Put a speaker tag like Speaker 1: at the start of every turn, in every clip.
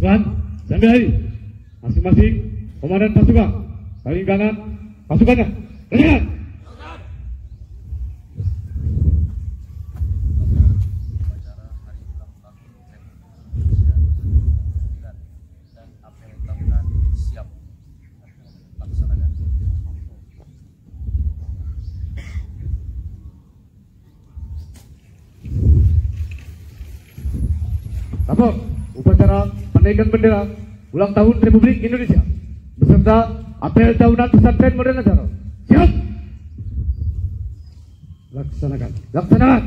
Speaker 1: Pasukan, sambil hari. Masing-masing komandan pasukan. Paling kanan, pasukannya. Bergerak. Lapor, upacara penaikan bendera ulang tahun Republik Indonesia beserta apel tahunan pesantren modern Nazaro. Siap. Laksanakan. Laksanakan.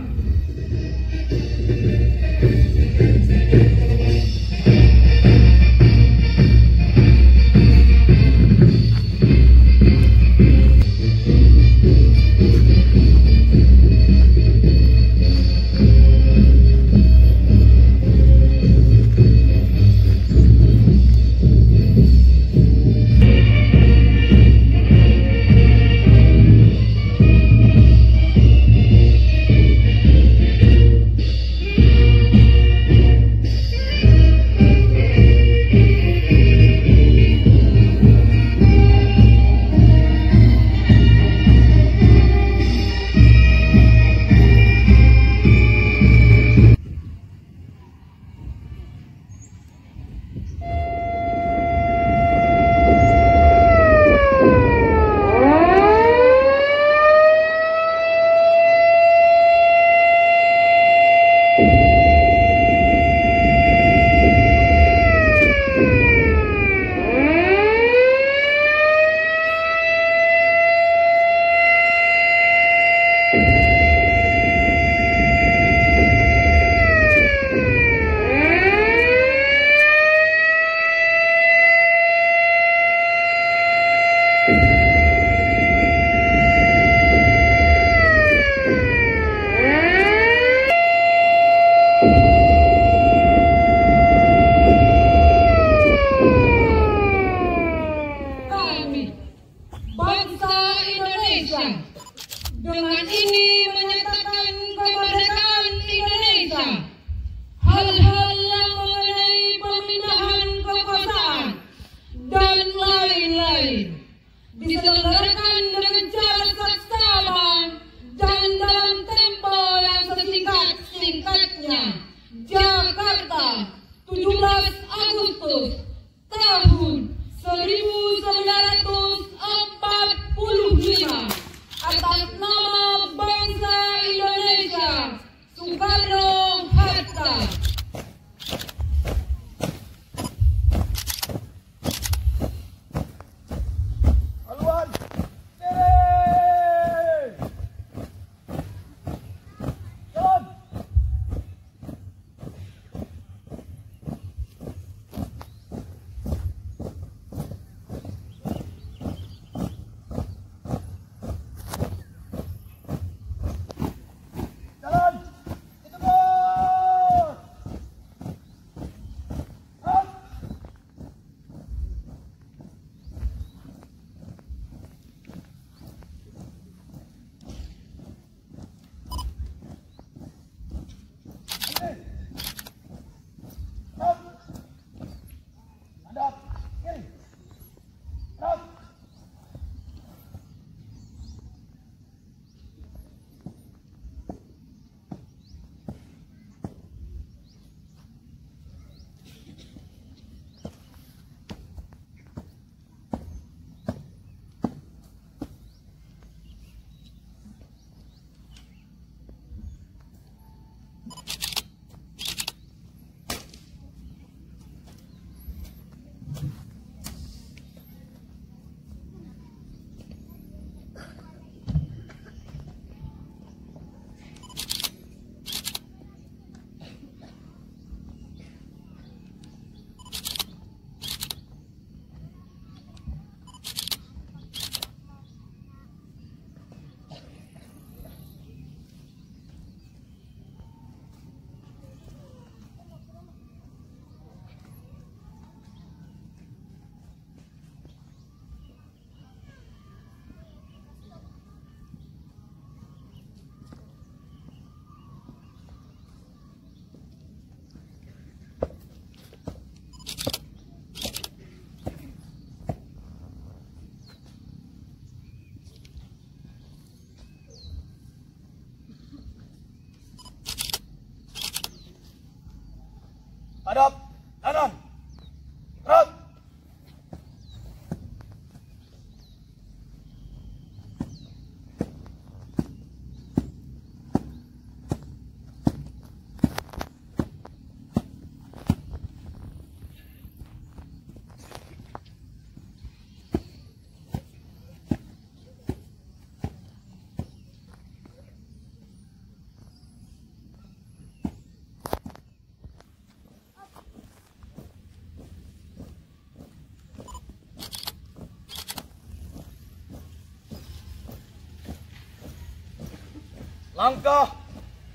Speaker 2: Langkah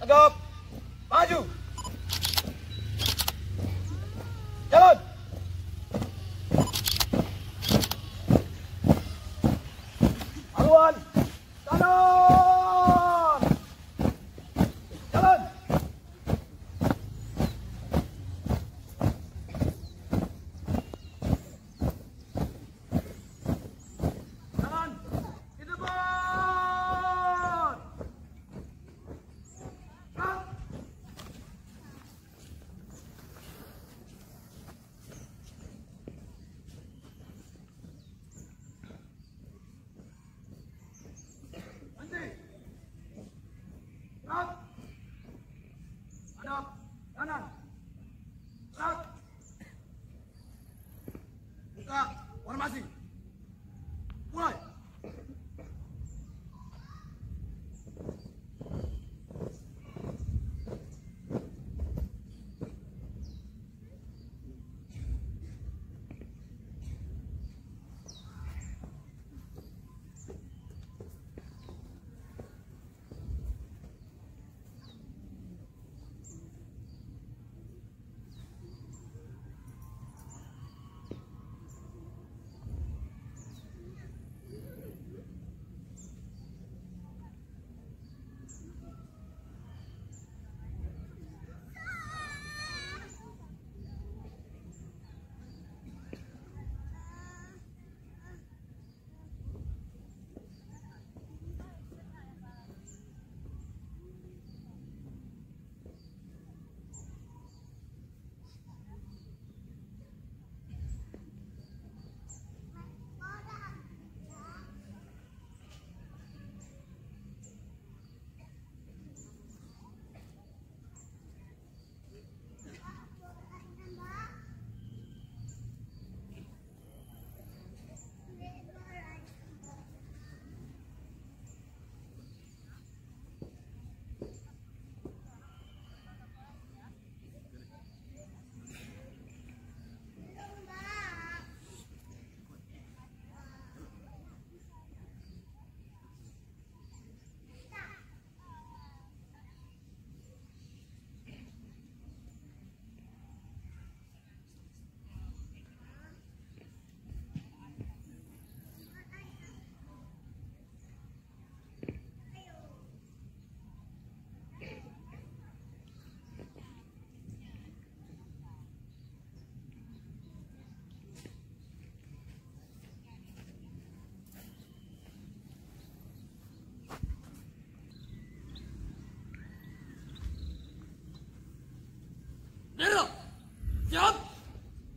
Speaker 2: tegap, maju. Jalan. Haluan kanan. Jalan. Jalan. Di depan. Gerak. Berhenti. Gerak. Hadap kanan. Gerak. Buka formasi. Mulai.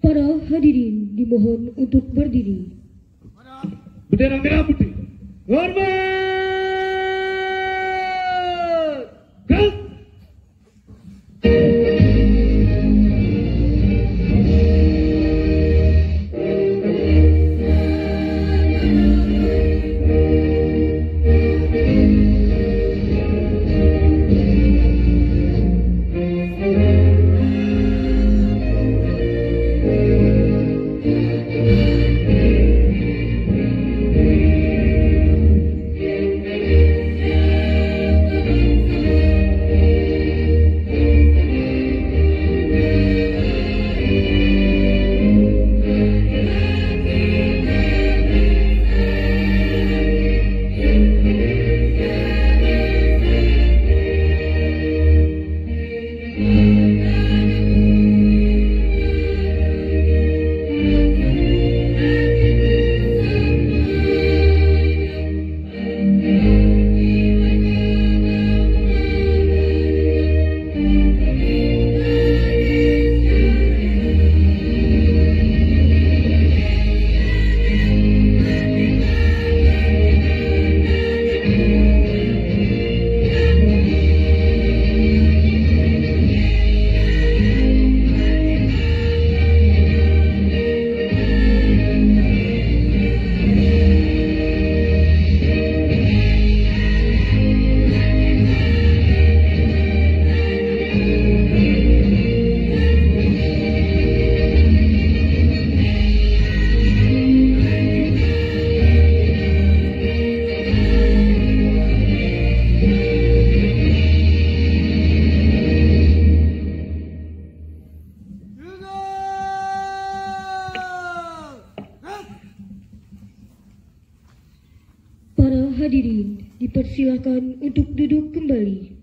Speaker 3: Para hadirin dimohon untuk berdiri.
Speaker 1: Bendera merah putih. Hormat. Gerak.
Speaker 3: Hadirin dipersilakan untuk duduk kembali.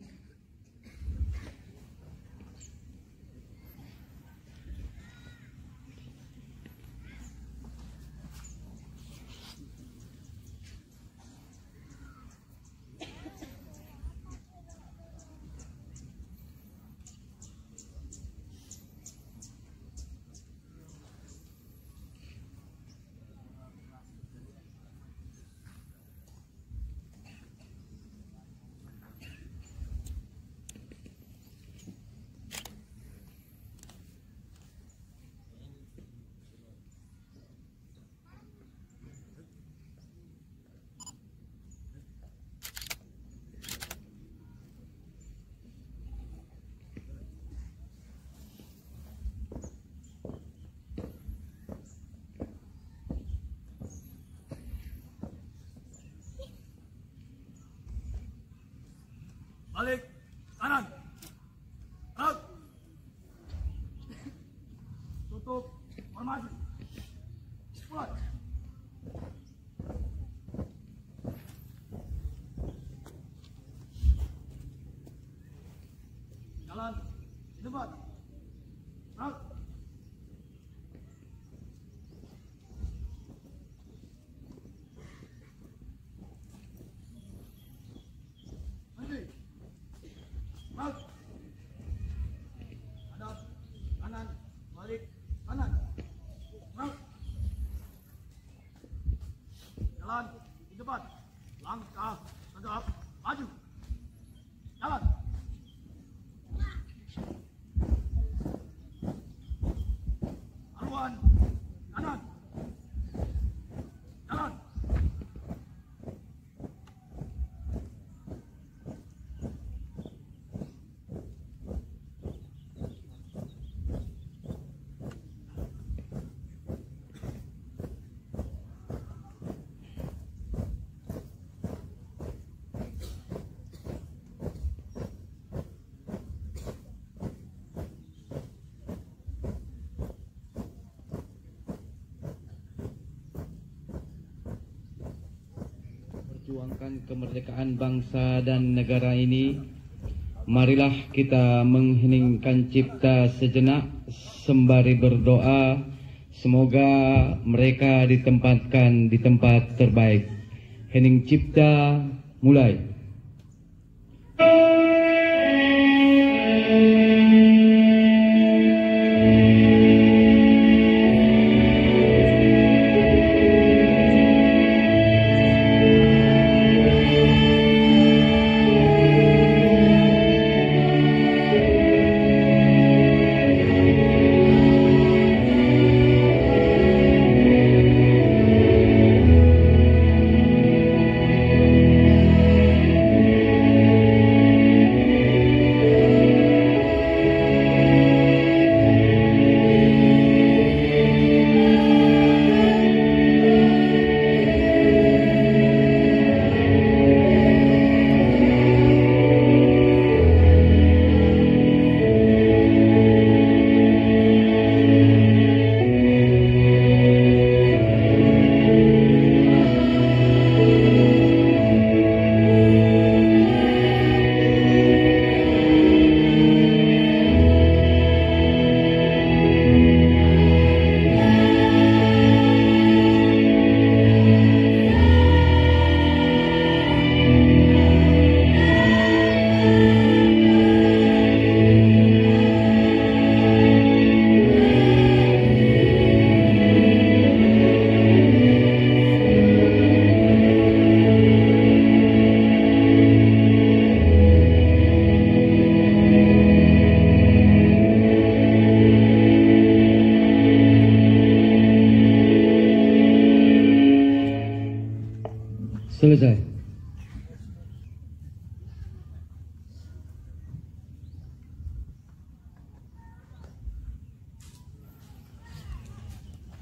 Speaker 2: Balik kanan. Gerak. Tutup formasi. Mulai. Jalan di depan. Gerak. Berhenti. Gerak. Hadap kanan, balik kanan. Gerak. Jalan di depan. Langkah tegap maju. Jalan. Haluan kanan. Jalan.
Speaker 4: Perjuangkan kemerdekaan bangsa dan negara ini, marilah kita mengheningkan cipta sejenak sembari berdoa semoga mereka ditempatkan di tempat terbaik. Hening cipta, mulai. Selesai.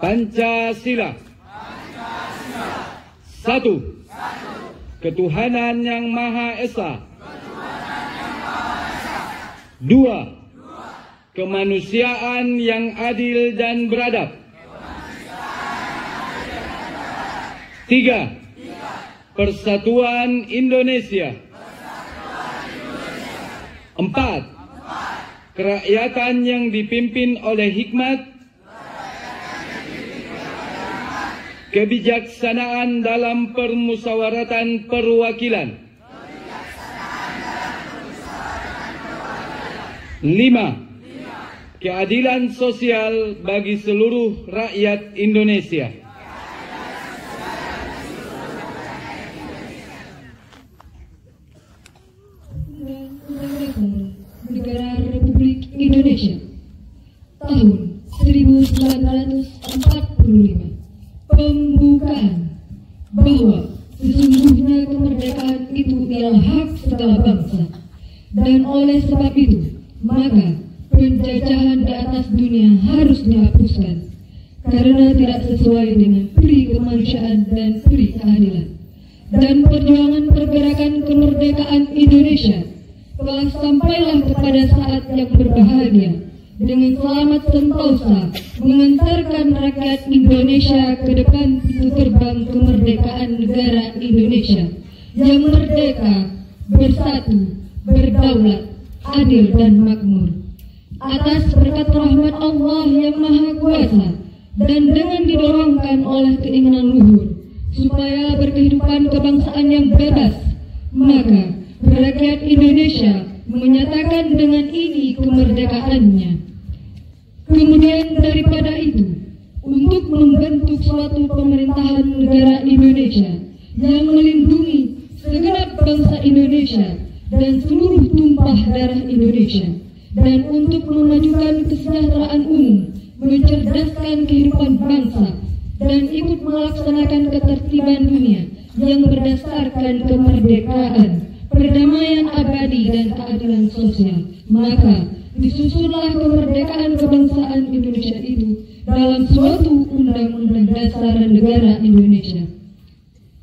Speaker 4: Pancasila. Satu. Ketuhanan yang Maha Esa. Dua. Kemanusiaan yang adil dan beradab. Tiga. Persatuan Indonesia. 4. Kerakyatan yang dipimpin oleh hikmat, kebijaksanaan dalam permusyawaratan perwakilan. 5. Keadilan sosial bagi seluruh rakyat Indonesia.
Speaker 3: Negara Republik Indonesia tahun 1945. Pembukaan bahwa sesungguhnya kemerdekaan itu ialah hak segala bangsa, dan oleh sebab itu maka penjajahan di atas dunia harus dihapuskan karena tidak sesuai dengan peri kemanusiaan dan peri keadilan. Dan perjuangan pergerakan kemerdekaan Indonesia telah sampailah kepada saat yang berbahagia dengan selamat sentosa mengantarkan rakyat Indonesia ke depan pintu terbang kemerdekaan negara Indonesia yang merdeka, bersatu, berdaulat, adil dan makmur. Atas berkat rahmat Allah yang Maha Kuasa dan dengan didorongkan oleh keinginan luhur supaya berkehidupan kebangsaan yang bebas, maka rakyat Indonesia menyatakan dengan ini kemerdekaannya. Kemudian daripada itu, untuk membentuk suatu pemerintahan negara Indonesia yang melindungi segenap bangsa Indonesia dan seluruh tumpah darah Indonesia, dan untuk memajukan kesejahteraan umum, mencerdaskan kehidupan bangsa, dan ikut melaksanakan ketertiban dunia yang berdasarkan kemerdekaan, perdamaian abadi dan keadilan sosial, maka disusunlah kemerdekaan kebangsaan Indonesia itu dalam suatu Undang-Undang Dasar Negara Indonesia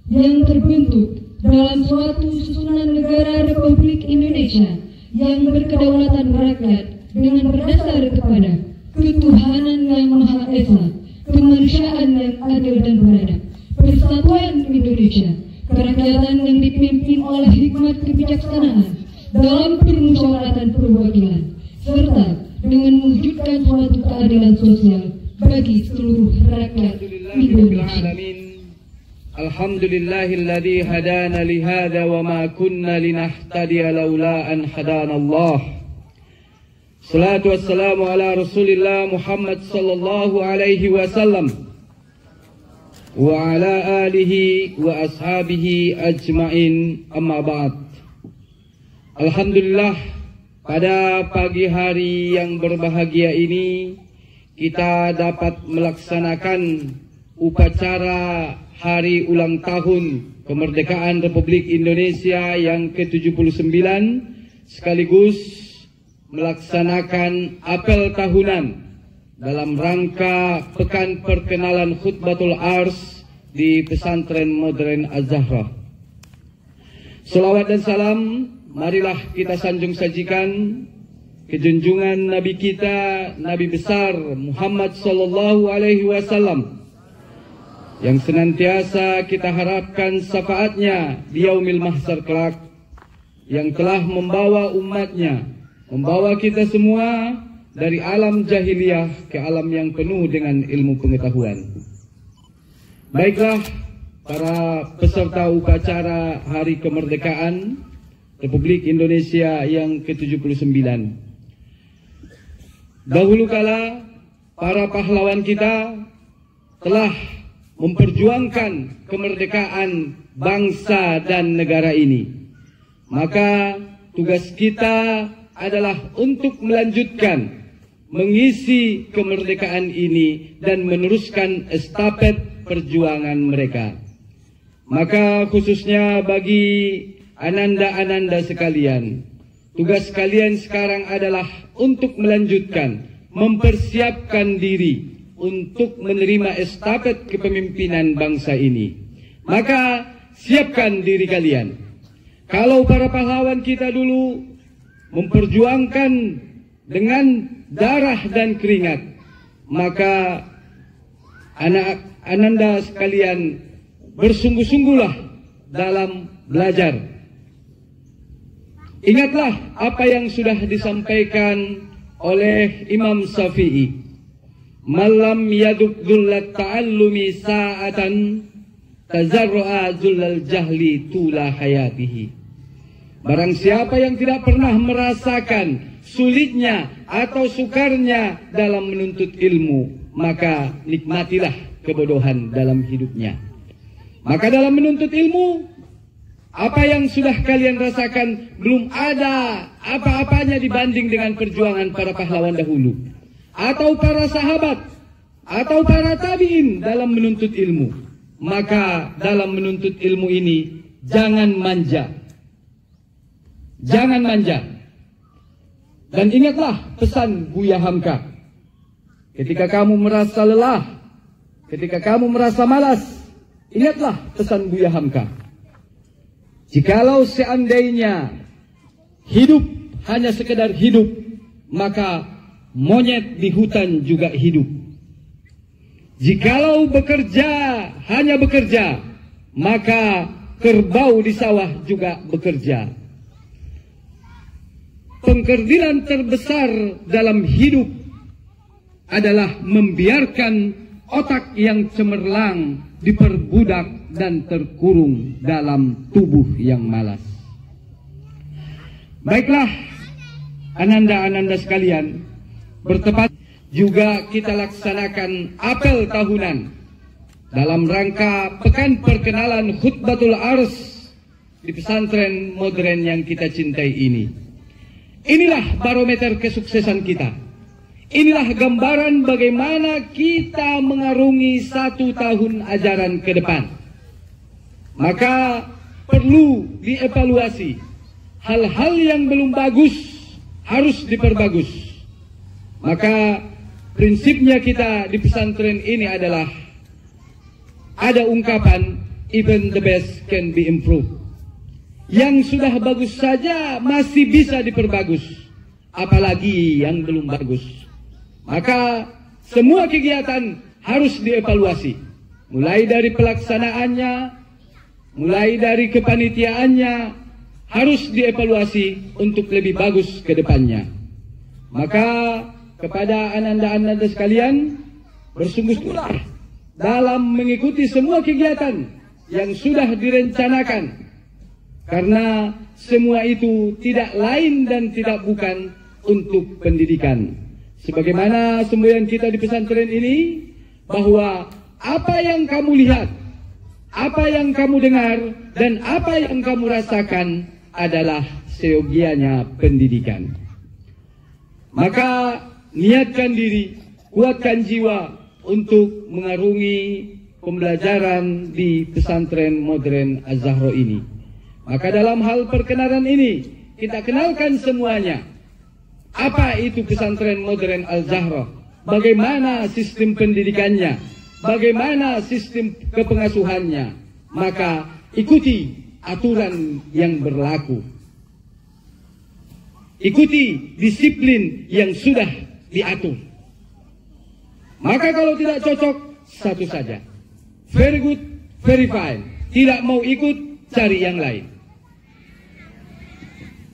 Speaker 3: yang terbentuk dalam suatu susunan negara Republik Indonesia yang berkedaulatan rakyat dengan berdasar kepada ketuhanan yang Maha Esa, kemanusiaan yang adil dan beradab, persatuan Indonesia, kerakyatan yang dipimpin oleh hikmat kebijaksanaan dalam permusyawaratan perwakilan, serta dengan mewujudkan suatu keadilan sosial bagi seluruh rakyat Indonesia.
Speaker 4: Alhamdulillahilladzi hadana lihada wa ma kunna linahtadiya laula an hadana Allah. Salatu wassalamu ala Rasulillah Muhammad sallallahu alaihi wasallam wa ala alihi wa ashabihi ajmain, amma ba'd. Alhamdulillah, pada pagi hari yang berbahagia ini kita dapat melaksanakan upacara hari ulang tahun kemerdekaan Republik Indonesia yang ke-79 sekaligus melaksanakan apel tahunan dalam rangka Pekan Perkenalan Khutbatul Ars di Pesantren Modern Az-Zahra. Salawat dan salam marilah kita sanjung sajikan kejunjungan Nabi kita, Nabi besar Muhammad sallallahu alaihi wasallam, yang senantiasa kita harapkan syafaatnya di yaumil mahsyar kelak, yang telah membawa umatnya, membawa kita semua dari alam jahiliyah ke alam yang penuh dengan ilmu pengetahuan. Baiklah, para peserta upacara Hari Kemerdekaan Republik Indonesia yang ke-79. Dahulu kala para pahlawan kita telah memperjuangkan kemerdekaan bangsa dan negara ini. Maka tugas kita adalah untuk melanjutkan, mengisi kemerdekaan ini dan meneruskan estafet perjuangan mereka. Maka khususnya bagi ananda-ananda sekalian, tugas kalian sekarang adalah untuk melanjutkan, mempersiapkan diri untuk menerima estafet kepemimpinan bangsa ini. Maka siapkan diri kalian. Kalau para pahlawan kita dulu memperjuangkan dengan darah dan keringat, maka anak ananda sekalian bersungguh-sungguhlah dalam belajar. Ingatlah apa yang sudah disampaikan oleh Imam Syafi'i. Malam yaduk zullat ta'allumi sa'atan tazarru'a zullal jahli tula hayatihi. Barang siapa yang tidak pernah merasakan sulitnya atau sukarnya dalam menuntut ilmu, maka nikmatilah kebodohan dalam hidupnya. Maka dalam menuntut ilmu, apa yang sudah kalian rasakan belum ada apa-apanya dibanding dengan perjuangan para pahlawan dahulu, atau para sahabat, atau para tabi'in dalam menuntut ilmu. Maka dalam menuntut ilmu ini jangan manja. Jangan manja. Dan ingatlah pesan Buya Hamka. Ketika kamu merasa lelah, ketika kamu merasa malas, ingatlah pesan Buya Hamka. Jikalau seandainya hidup hanya sekedar hidup, maka monyet di hutan juga hidup. Jikalau bekerja hanya bekerja, maka kerbau di sawah juga bekerja. Pengkerdilan terbesar dalam hidup adalah membiarkan otak yang cemerlang diperbudak dan terkurung dalam tubuh yang malas. Baiklah, ananda-ananda sekalian, bertepat juga kita laksanakan apel tahunan dalam rangka Pekan Perkenalan Khutbatul Ars di pesantren modern yang kita cintai ini. Inilah barometer kesuksesan kita. Inilah gambaran bagaimana kita mengarungi 1 tahun ajaran ke depan. Maka perlu dievaluasi. Hal-hal yang belum bagus harus diperbagus. Maka prinsipnya kita di pesantren ini adalah ada ungkapan even the best can be improved. Yang sudah bagus saja masih bisa diperbagus, apalagi yang belum bagus. Maka semua kegiatan harus dievaluasi, mulai dari pelaksanaannya, mulai dari kepanitiaannya, harus dievaluasi untuk lebih bagus ke depannya. Maka kepada ananda-ananda sekalian, bersungguh-sungguhlah dalam mengikuti semua kegiatan yang sudah direncanakan. Karena semua itu tidak lain dan tidak bukan untuk pendidikan. Sebagaimana semboyan kita di pesantren ini, bahwa apa yang kamu lihat, apa yang kamu dengar, dan apa yang kamu rasakan adalah seyogianya pendidikan. Maka niatkan diri, kuatkan jiwa untuk mengarungi pembelajaran di pesantren modern Az-Zahra ini. Maka dalam hal perkenalan ini kita kenalkan semuanya. Apa itu pesantren modern Az-Zahra? Bagaimana sistem pendidikannya? Bagaimana sistem kepengasuhannya? Maka ikuti aturan yang berlaku. Ikuti disiplin yang sudah diatur. Maka kalau tidak cocok, satu saja. Very good, very fine. Tidak mau ikut, cari yang lain.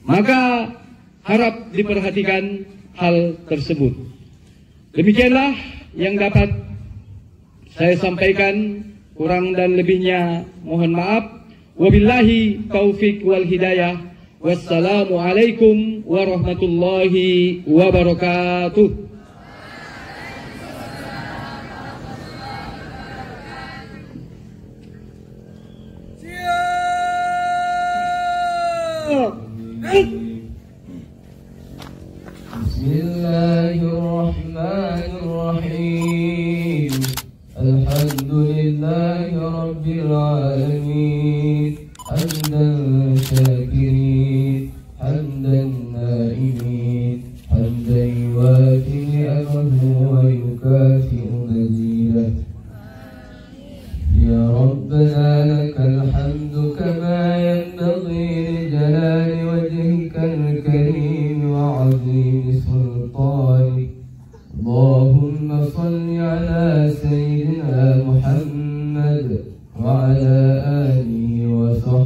Speaker 4: Maka harap diperhatikan hal tersebut. Demikianlah yang dapat saya sampaikan. Kurang dan lebihnya mohon maaf. Wabillahi taufik wal hidayah. Wassalamualaikum warahmatullahi wabarakatuh.
Speaker 5: Bismillahirrahmanirrahim. Alhamdulillahi rabbil alamin. Hamdan syakirin, hamdan naimin, hamdan yuwafi ni'amahu wa yukafi'u mazidah. Ya Rabbana lakal hamdu kama yanbaghi li jalali wajhikal karim wa 'azimi sultanik. Allahumma salli ala sayyidina Muhammad wa ala alihi wa sahbihi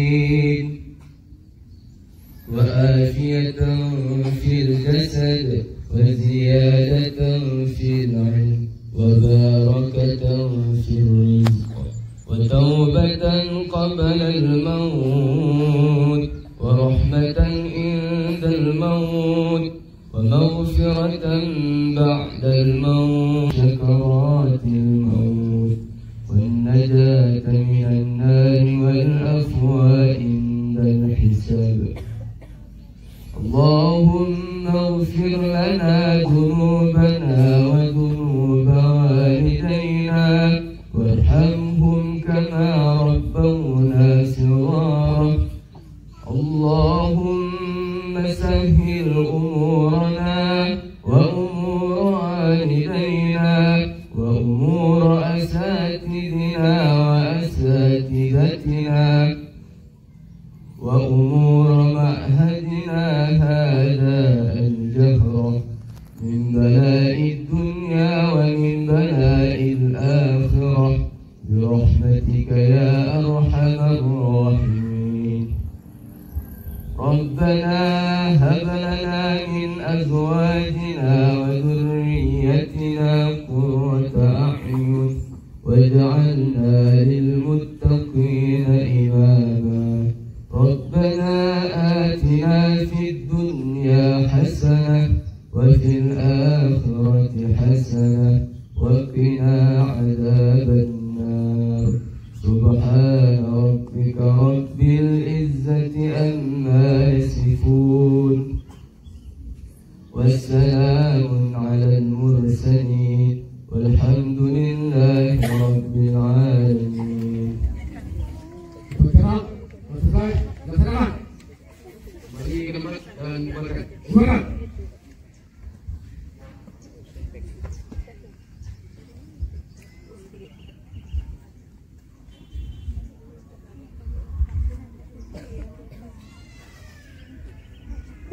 Speaker 5: الدين وعافية في الجسد وزيادة في العلم وبركة في الرزق وتوبة قبل الموت ورحمة عند الموت ومغفرة بعد الموت سكرات الموت والنجاة من النار والأفواه عند الحساب. اللهم اغفر لنا ذنوبنا وذنوب والدينا وارحمهم كما ربونا صغارا. اللهم سهل أمورنا وأمور والدينا وأمور أساتذتنا وأساتذتنا وأمور معهدنا هذا الجهر من بلاء الدنيا ومن بلاء الآخرة برحمتك يا أرحم الراحمين. ربنا هب لنا من أزواجنا وذريتنا قرة أعين واجعلنا للمتقين إماما. ربنا آتنا في الدنيا حسنة وفي الآخرة حسنة وقنا عذاب النار. سبحان ربك رب العزة عما يصفون والسلام على المرسلين والحمد لله رب العالمين.
Speaker 4: Bagi tempat dan barakat.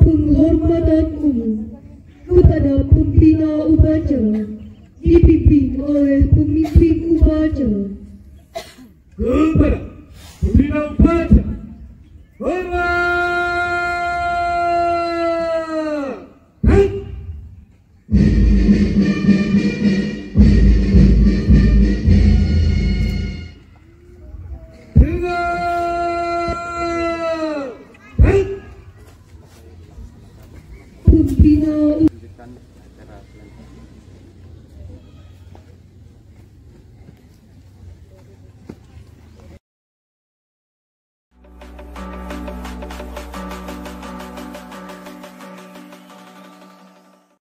Speaker 3: Penghormatan umum kepada pembina upacara dipimpin oleh pemimpin upacara.
Speaker 1: Kepada pembina upacara, hormat.
Speaker 3: Pembina
Speaker 6: Lanjutkan acara selanjutnya.